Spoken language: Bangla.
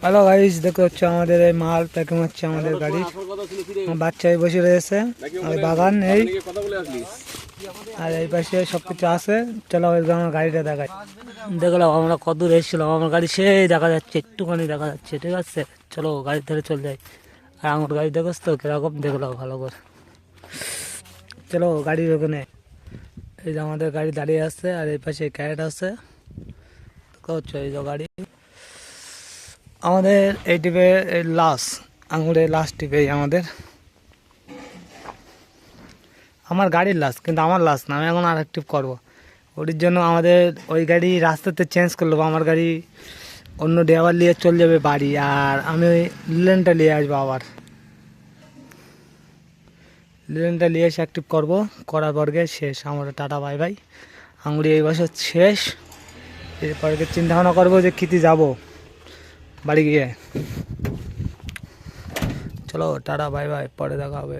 হ্যালো গাইস, দেখতে হচ্ছে আমাদের এই মাল প্যাকিং হচ্ছে আমাদের গাড়ি। বাচ্চাই বসে রয়েছে আর বাগান এই আর এই পাশে সবকিছু আছে। চলো আমার গাড়িটা দেখাই। দেখলাম আমরা কত দূর এসেছিলাম, আমার গাড়ি সেই দেখা যাচ্ছে, একটুখানি দেখা যাচ্ছে, ঠিক আছে। চলো গাড়ি ধরে চলে যাই। আর আমার গাড়ি দেখোস তো কিরকম, দেখলো ভালো করে। চলো গাড়ির ওখানে, এই যে আমাদের গাড়ি দাঁড়িয়ে আছে আর এই পাশে ক্যারেট আছে। হচ্ছে এই যে গাড়ি আমাদের এই টিপে লাস্ট আঙুরের লাস্ট টিপে আমাদের, আমার গাড়ির লাস্ট, কিন্তু আমার লাস্ট না, আমি এখন আর এক টিপ করবো। ওর জন্য আমাদের ওই গাড়ি রাস্তাতে চেঞ্জ করে নেবো, আমার গাড়ি অন্য ড্রাইভার নিয়ে চলে যাবে বাড়ি, আর আমি ওই লিলেনটা নিয়ে আসবো। আবার লিলেনটা নিয়ে এসে অ্যাক্টিভ করবো, করার পর গিয়ে শেষ আমার টাটা বাই বাই। আঙুরি এই বছর শেষ। এরপরে চিন্তা ভাবনা করবো যে কিতে যাবো বাড়ি গিয়ে। চলো টাটা বাই বাই, পরে দেখা হবে।